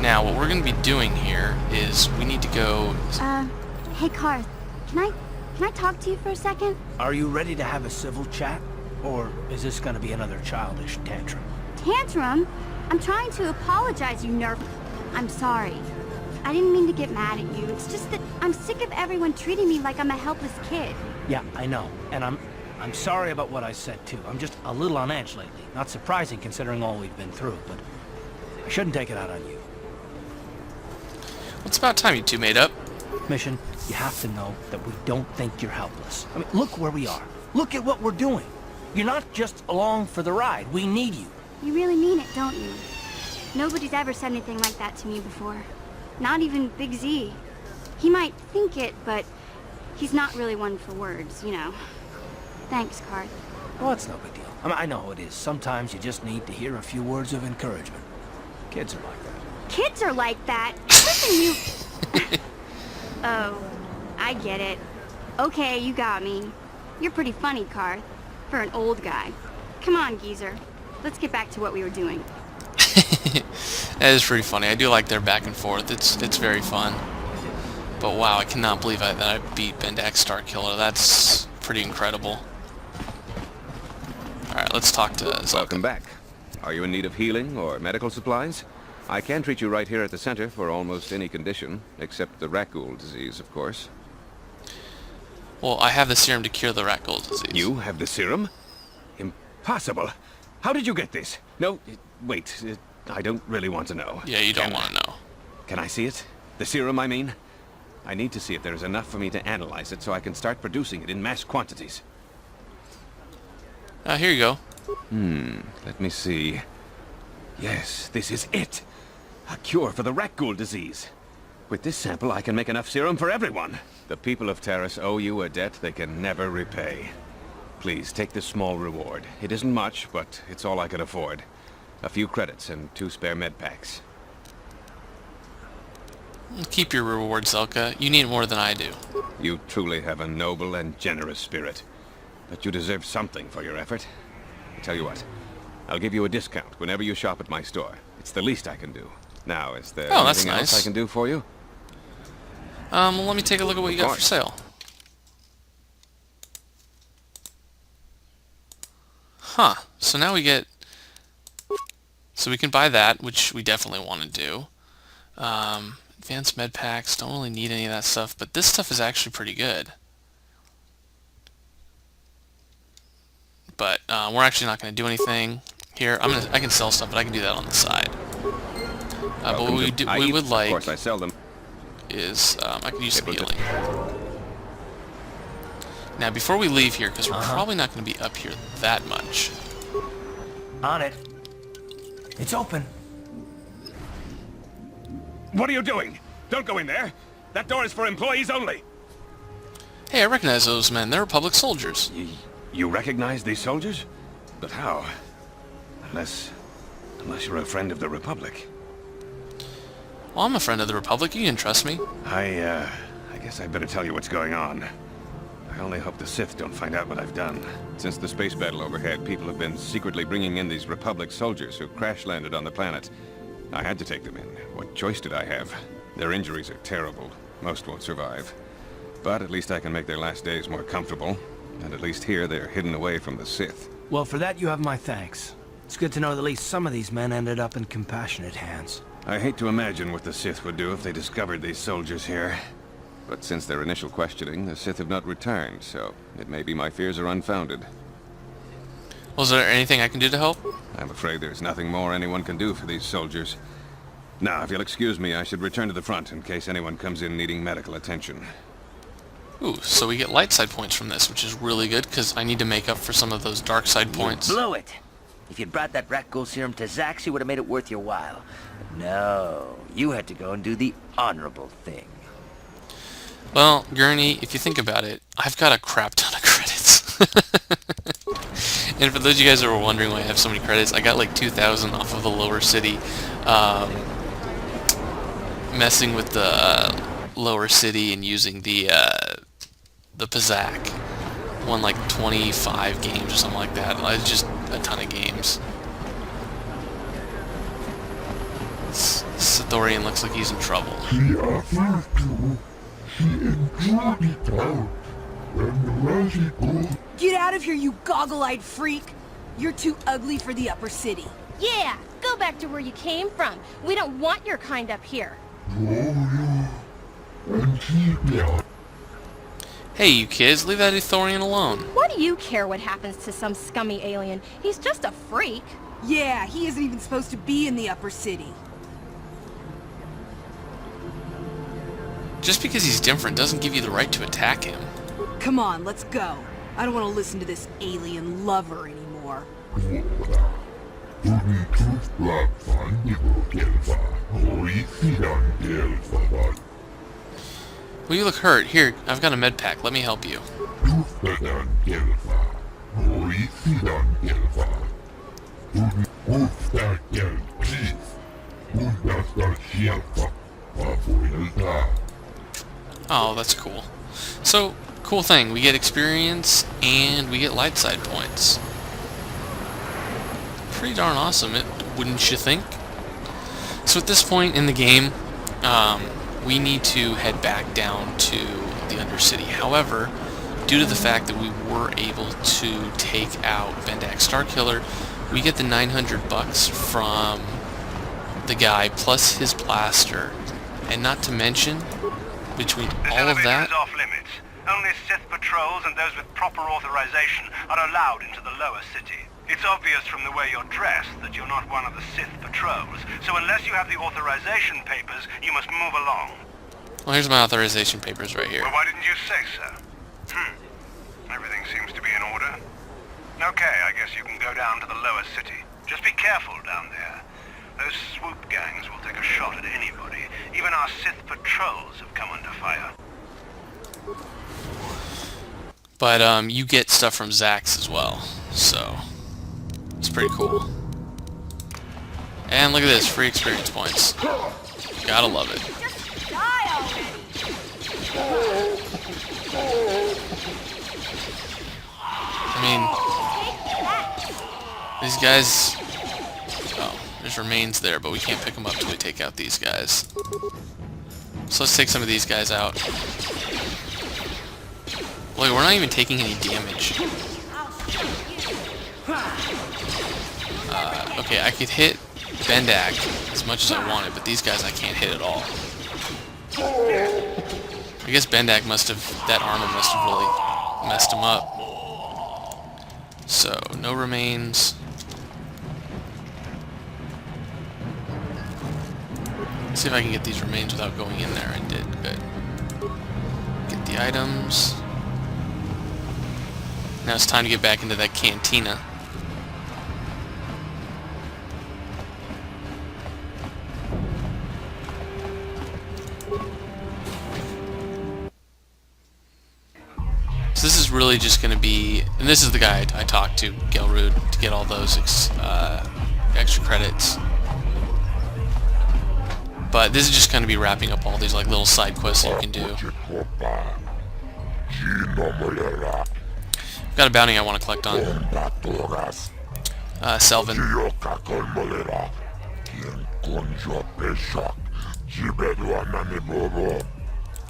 Now, what we're going to be doing here is we need to go... Hey, Karth. Can I talk to you for a second? Are you ready to have a civil chat? Or is this gonna be another childish tantrum? Tantrum? I'm trying to apologize, you nerf. I'm sorry. I didn't mean to get mad at you. It's just that I'm sick of everyone treating me like I'm a helpless kid. Yeah, I know. And I'm sorry about what I said, too. I'm just a little on edge lately. Not surprising considering all we've been through, but I shouldn't take it out on you. Well, it's about time you two made up. Mission, you have to know that we don't think you're helpless. I mean, look where we are. Look at what we're doing. You're not just along for the ride. We need you. You really mean it, don't you? Nobody's ever said anything like that to me before. Not even Big Z. He might think it, but he's not really one for words, you know. Thanks, Karth. Well, it's no big deal. I mean, I know it is. Sometimes you just need to hear a few words of encouragement. Kids are like that. Kids are like that? Listen, you... Oh, I get it. Okay, you got me. You're pretty funny, Karth. For an old guy. Come on, geezer. Let's get back to what we were doing. That is pretty funny. I do like their back and forth. It's very fun. But wow, I cannot believe that I beat Bendak Starkiller. That's pretty incredible. Alright, let's talk to Zelka. Welcome back. Are you in need of healing or medical supplies? I can treat you right here at the center for almost any condition, except the Rakghoul disease, of course. Well, I have the serum to cure the Rakghoul disease. You have the serum? Impossible. How did you get this? No, wait. I don't really want to know. Yeah, you don't want to know. Can I see it? The serum, I mean? I need to see if there's enough for me to analyze it so I can start producing it in mass quantities. Here you go. Let me see. Yes, this is it. A cure for the Rakghoul disease. With this sample, I can make enough serum for everyone. The people of Terrace owe you a debt they can never repay. Please, take this small reward. It isn't much, but it's all I can afford. A few credits and 2 spare med packs. Keep your reward, Zelka. You need more than I do. You truly have a noble and generous spirit. But you deserve something for your effort. I tell you what, I'll give you a discount whenever you shop at my store. It's the least I can do. Now, is there anything else I can do for you? Well, let me take a look at what you got for sale. Huh. So now we get... So we can buy that, which we definitely want to do. Advanced med packs, don't really need any of that stuff, but this stuff is actually pretty good. But we're actually not going to do anything here. I can sell stuff, but I can do that on the side. But what we would like... Of course, I sell them. Is I can use some healing. Now, before we leave here, because we're probably not going to be up here that much. On it. It's open. What are you doing? Don't go in there. That door is for employees only. Hey, I recognize those men. They're Republic soldiers. You recognize these soldiers? But how? Unless you're a friend of the Republic. Well, I'm a friend of the Republic. You can trust me. I guess I'd better tell you what's going on. I only hope the Sith don't find out what I've done. Since the space battle overhead, people have been secretly bringing in these Republic soldiers who crash-landed on the planet. I had to take them in. What choice did I have? Their injuries are terrible. Most won't survive. But at least I can make their last days more comfortable. And at least here, they're hidden away from the Sith. Well, for that you have my thanks. It's good to know that at least some of these men ended up in compassionate hands. I hate to imagine what the Sith would do if they discovered these soldiers here. But since their initial questioning, the Sith have not returned, so it may be my fears are unfounded. Well, is there anything I can do to help? I'm afraid there's nothing more anyone can do for these soldiers. Now, if you'll excuse me, I should return to the front in case anyone comes in needing medical attention. Ooh, so we get light side points from this, which is really good, because I need to make up for some of those dark side points. You blew it! If you'd brought that Rakghoul Serum to Zax, he would have made it worth your while. But no, you had to go and do the honorable thing. Well, Gurney, if you think about it, I've got a crap ton of credits. And for those of you guys that were wondering why I have so many credits, I got like 2,000 off of the lower city. Messing with the lower city and using the Pazak. Won like 25 games or something like that. It's just a ton of games. Let's This Ithorian looks like he's in trouble. Get out of here, you goggle-eyed freak! You're too ugly for the upper city. Yeah, go back to where you came from. We don't want your kind up here. Hey, you kids, leave that Ithorian alone. What do you care what happens to some scummy alien? He's just a freak. Yeah, he isn't even supposed to be in the upper city. Just because he's different doesn't give you the right to attack him. Come on, let's go. I don't want to listen to this alien lover anymore. Well, you look hurt. Here, I've got a med pack. Let me help you. Oh, that's cool. So, cool thing. We get experience and we get light side points. Pretty darn awesome, wouldn't you think? So at this point in the game, we need to head back down to the Undercity. However, due to the fact that we were able to take out Bendak Starkiller, we get the 900 bucks from the guy plus his blaster. And not to mention, between all of that... This elevator is off limits. Only Sith patrols and those with proper authorization are allowed into the lower city. It's obvious from the way you're dressed that you're not one of the Sith patrols, so unless you have the authorization papers, you must move along. Well, here's my authorization papers right here. Well, why didn't you say so? Everything seems to be in order. Okay, I guess you can go down to the lower city. Just be careful down there. Those swoop gangs will take a shot at anybody. Even our Sith patrols have come under fire. But you get stuff from Zax as well, so it's pretty cool. And look at this, free experience points. Gotta love it. Just die already! I mean, these guys... Oh, there's remains there, but we can't pick them up till we take out these guys. So let's take some of these guys out. Boy, we're not even taking any damage. Okay, I could hit Bendak as much as I wanted, but these guys I can't hit at all. I guess Bendak that armor must have really messed him up. So, no remains. Let's see if I can get these remains without going in there. I did, good. Get the items. Now it's time to get back into that cantina. So this is really just going to be, and this is the guy I talked to, Gelrude, to get all those extra credits. But this is just going to be wrapping up all these like little side quests that you can do. I've got a bounty I want to collect on. Selvin.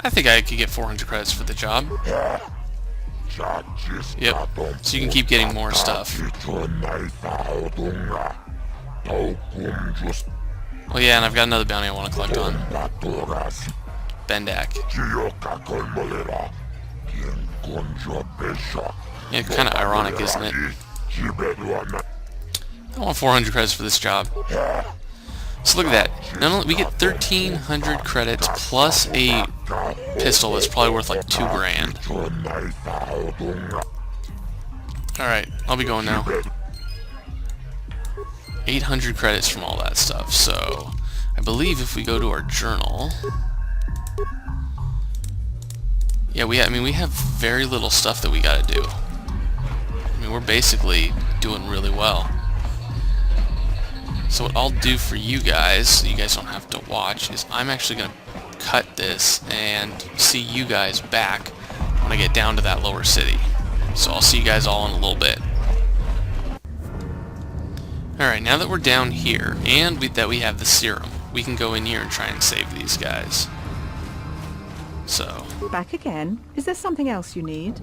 I think I could get 400 credits for the job. Yep, so you can keep getting more stuff. Oh yeah, and I've got another bounty I want to collect on. Bendak. Yeah, kind of ironic, isn't it? I want 400 credits for this job. So look at that. Not only we get 1,300 credits plus a pistol that's probably worth like 2 grand. Alright, I'll be going now. 800 credits from all that stuff, so I believe if we go to our journal... Yeah, we have very little stuff that we gotta do. I mean, we're basically doing really well. So what I'll do for you guys, so you guys don't have to watch, is I'm actually going to cut this and see you guys back when I get down to that lower city. So I'll see you guys all in a little bit. Alright, now that we're down here, and that we have the serum, we can go in here and try and save these guys. So, Back again? Is there something else you need?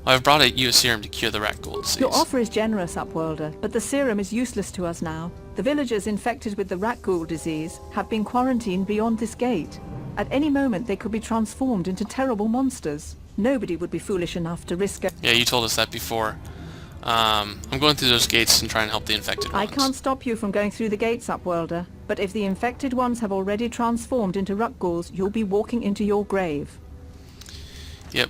well, I've brought you a serum to cure the Rakghoul disease. Your offer is generous, Upworlder, but the serum is useless to us now. The villagers infected with the Rakghoul disease have been quarantined beyond this gate. At any moment they could be transformed into terrible monsters. Nobody would be foolish enough to risk it. Yeah, you told us that before. I'm going through those gates and trying to help the infected I ones. can't stop you from going through the gates, Upworlder, but if the infected ones have already transformed into Rakghouls, you'll be walking into your grave. Yep.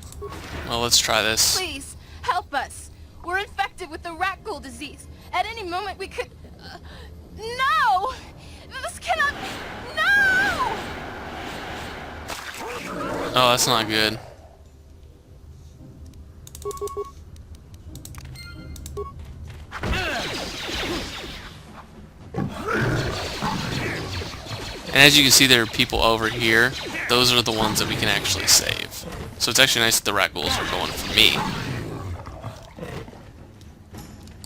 Well, let's try this. Please, help us. We're infected with the Rakghoul disease. At any moment we could... no! This cannot... No! Oh, that's not good. And as you can see, there are people over here. Those are the ones that we can actually save. So it's actually nice that the Rakghouls are going for me.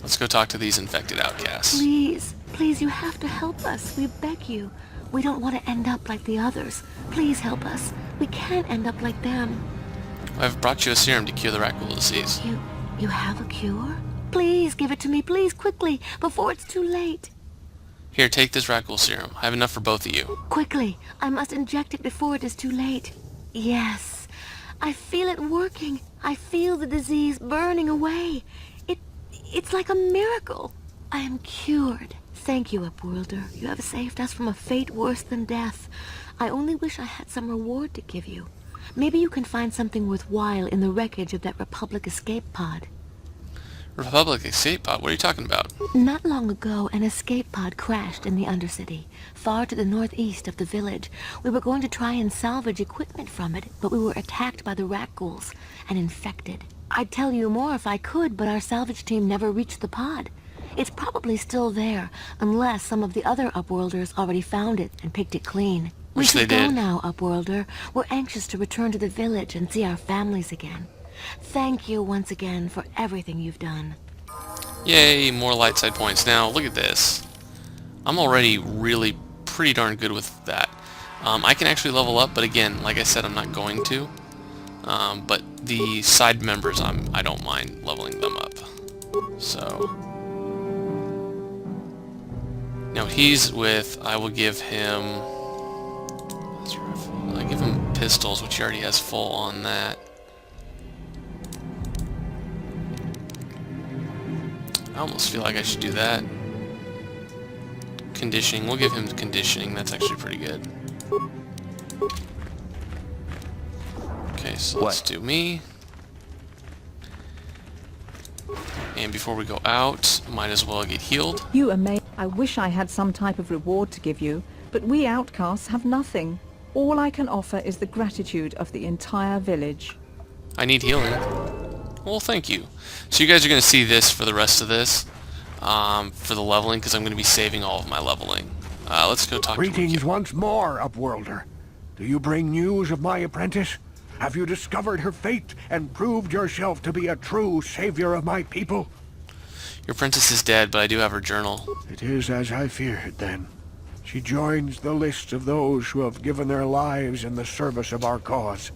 Let's go talk to these infected outcasts. Please, please, you have to help us. We beg you. We don't want to end up like the others. Please help us. We can't end up like them. I've brought you a serum to cure the Rakghoul disease. You have a cure? Please give it to me, please, quickly, before it's too late. Here, take this Rakghoul serum. I have enough for both of you. Quickly, I must inject it before it is too late. Yes, I feel it working. I feel the disease burning away. It's like a miracle. I am cured. Thank you, Upworlder. You have saved us from a fate worse than death. I only wish I had some reward to give you. Maybe you can find something worthwhile in the wreckage of that Republic escape pod. Republic escape pod? What are you talking about? Not long ago, an escape pod crashed in the Undercity, far to the northeast of the village. We were going to try and salvage equipment from it, but we were attacked by the Rakghouls and infected. I'd tell you more if I could, but our salvage team never reached the pod. It's probably still there, unless some of the other Upworlders already found it and picked it clean. We Which they should go did. now, Upworlder. We're anxious to return to the village and see our families again. Thank you once again for everything you've done. Yay, more light side points. Now, look at this. I'm already really pretty darn good with that. I can actually level up, but again, like I said, I'm not going to. But the side members, I don't mind leveling them up. So... now he's with, I will give him... I give him pistols, which he already has full on that. I almost feel like I should do that. Conditioning. We'll give him conditioning. That's actually pretty good. Okay, so let's do me. And before we go out, might as well get healed. You amazing. I wish I had some type of reward to give you, but we outcasts have nothing. All I can offer is the gratitude of the entire village. I need healing. Well, thank you. So you guys are going to see this for the rest of this, for the leveling, because I'm going to be saving all of my leveling. Let's go talk to Greetings once more, Upworlder. Do you bring news of my apprentice? Have you discovered her fate and proved yourself to be a true savior of my people? Your princess is dead, but I do have her journal. It is as I feared, then. She joins the list of those who have given their lives in the service of our cause.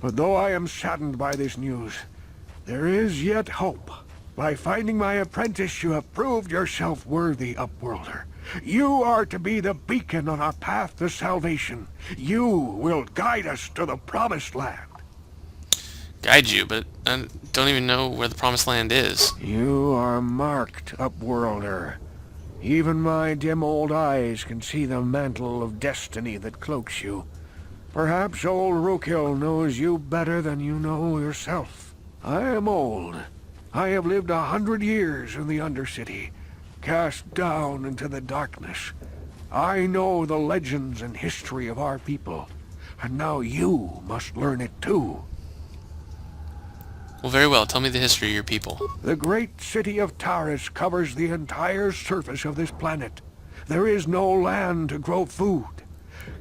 But though I am saddened by this news, there is yet hope. By finding my apprentice, you have proved yourself worthy, Upworlder. You are to be the beacon on our path to salvation. You will guide us to the Promised Land. Guide you, but I don't even know where the Promised Land is. You are marked, Upworlder. Even my dim old eyes can see the mantle of destiny that cloaks you. Perhaps old Rakghoul knows you better than you know yourself. I am old. I have lived 100 years in the Undercity, cast down into the darkness. I know the legends and history of our people, and now you must learn it too. Well, very well. Tell me the history of your people. The great city of Taris covers the entire surface of this planet. There is no land to grow food.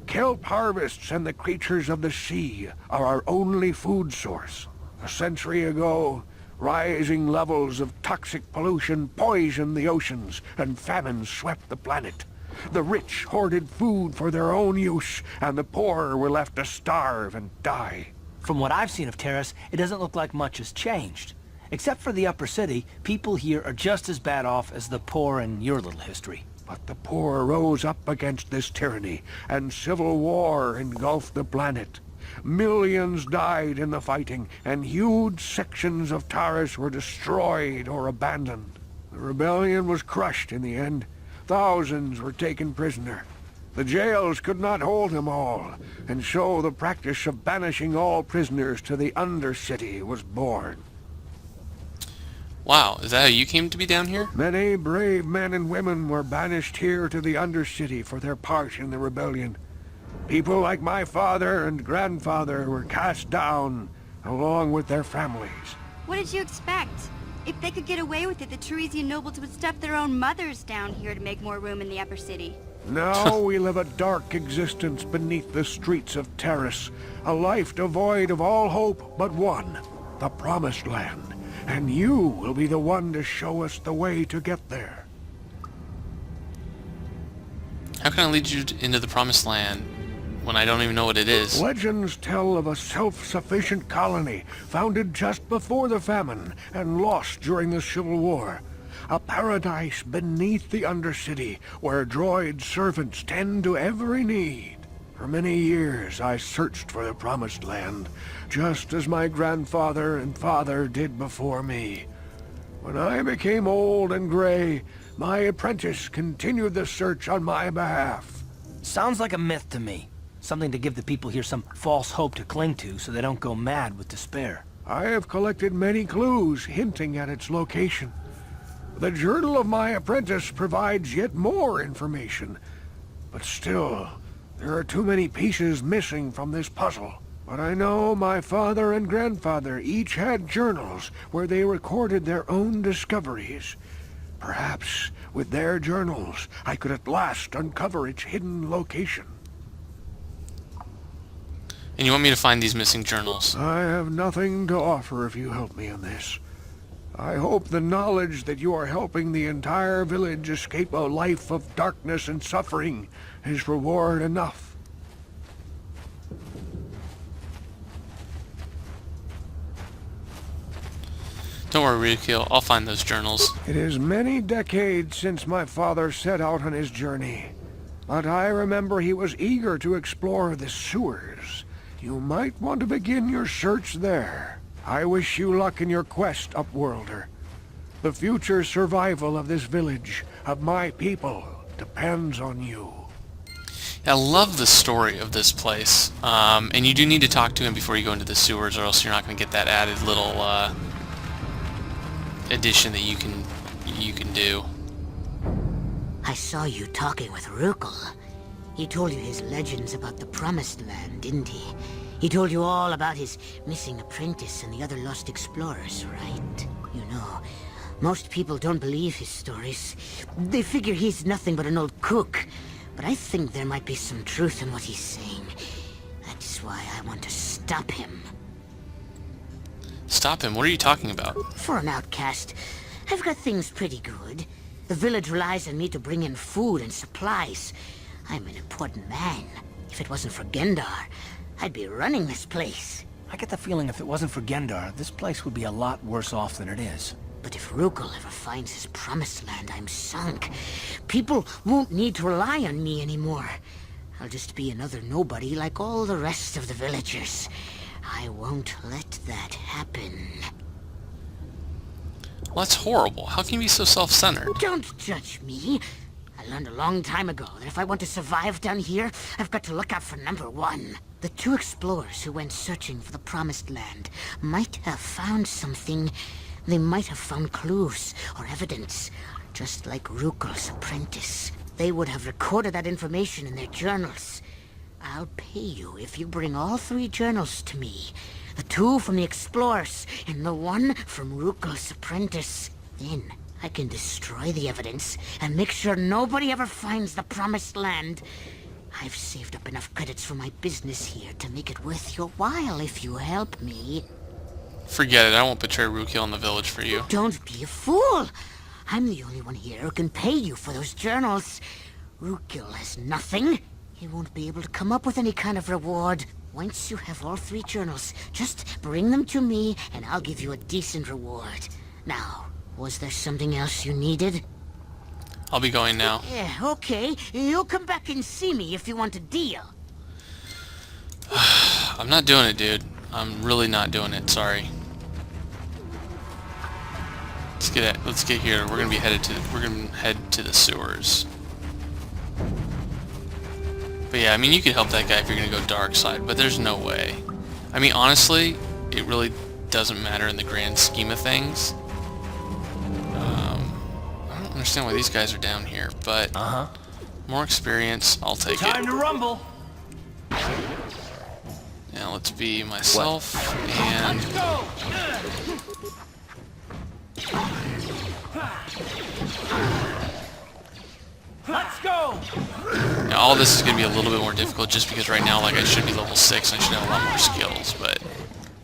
Kelp harvests and the creatures of the sea are our only food source. A century ago, rising levels of toxic pollution poisoned the oceans, and famine swept the planet. The rich hoarded food for their own use, and the poor were left to starve and die. From what I've seen of Terrace, it doesn't look like much has changed. Except for the upper city, people here are just as bad off as the poor in your little history. But the poor rose up against this tyranny, and civil war engulfed the planet. Millions died in the fighting, and huge sections of Taris were destroyed or abandoned. The rebellion was crushed in the end. Thousands were taken prisoner. The jails could not hold them all, and so the practice of banishing all prisoners to the Undercity was born. Wow, is that how you came to be down here? Many brave men and women were banished here to the Undercity for their part in the rebellion. People like my father and grandfather were cast down, along with their families. What did you expect? If they could get away with it, the Teresian nobles would stuff their own mothers down here to make more room in the upper city. Now we live a dark existence beneath the streets of Terrace, a life devoid of all hope but one, the Promised Land. And you will be the one to show us the way to get there. How can I lead you into the Promised Land when I don't even know what it is? Legends tell of a self-sufficient colony founded just before the famine and lost during the Civil War. A paradise beneath the Undercity where droid servants tend to every need. For many years I searched for the Promised Land, just as my grandfather and father did before me. When I became old and gray, my apprentice continued the search on my behalf. Sounds like a myth to me. Something to give the people here some false hope to cling to so they don't go mad with despair. I have collected many clues hinting at its location. The journal of my apprentice provides yet more information. But still, there are too many pieces missing from this puzzle. But I know my father and grandfather each had journals where they recorded their own discoveries. Perhaps, with their journals, I could at last uncover its hidden location. And you want me to find these missing journals? I have nothing to offer if you help me in this. I hope the knowledge that you are helping the entire village escape a life of darkness and suffering is reward enough. Don't worry, Ryukyo, I'll find those journals. It is many decades since my father set out on his journey, but I remember he was eager to explore the sewers. You might want to begin your search there. I wish you luck in your quest, Upworlder. The future survival of this village, of my people, depends on you. I love the story of this place, and you do need to talk to him before you go into the sewers, or else you're not going to get that added little addition that you can do. I saw you talking with Rakghoul. He told you his legends about the Promised Land, didn't he? He told you all about his missing apprentice and the other lost explorers, right? You know, most people don't believe his stories. They figure he's nothing but an old cook. But I think there might be some truth in what he's saying. That's why I want to stop him. Stop him? What are you talking about? For an outcast, I've got things pretty good. The village relies on me to bring in food and supplies. I'm an important man. If it wasn't for Gendar, I'd be running this place. I get the feeling if it wasn't for Gendar, this place would be a lot worse off than it is. But if Rakghoul ever finds his Promised Land, I'm sunk. People won't need to rely on me anymore. I'll just be another nobody like all the rest of the villagers. I won't let that happen. Well, that's horrible. How can you be so self-centered? Don't judge me. I learned a long time ago that if I want to survive down here, I've got to look out for number one. The two explorers who went searching for the Promised Land might have found something. They might have found clues or evidence, just like Rakghoul's apprentice. They would have recorded that information in their journals. I'll pay you if you bring all three journals to me. The two from the explorers and the one from Rakghoul's apprentice. Then I can destroy the evidence and make sure nobody ever finds the Promised Land. I've saved up enough credits for my business here to make it worth your while if you help me. Forget it. I won't betray Ryukyo in the village for you. Don't be a fool. I'm the only one here who can pay you for those journals. Rakghoul has nothing. He won't be able to come up with any kind of reward. Once you have all 3 journals, just bring them to me and I'll give you a decent reward. Now, was there something else you needed? I'll be going now. Yeah, okay. You'll come back and see me if you want a deal. I'm not doing it, dude. I'm really not doing it. Sorry. Let's get here. We're gonna head to the sewers. But yeah, I mean, you could help that guy if you're gonna go dark side, but there's no way. I mean, honestly, it really doesn't matter in the grand scheme of things. I don't understand why these guys are down here, but more experience, I'll take it. Time to rumble. Now let's be myself and Let's go. now all this is going to be a little bit more difficult just because right now, like, I should be level 6 and I should have a lot more skills, but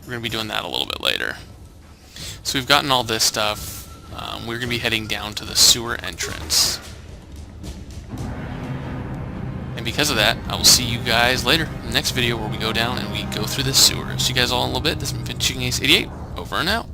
we're going to be doing that a little bit later. So we've gotten all this stuff. We're going to be heading down to the sewer entrance. And because of that, I will see you guys later in the next video where we go down and we go through the sewer. See you guys all in a little bit. This has been Chicken Ace 88. Over and out.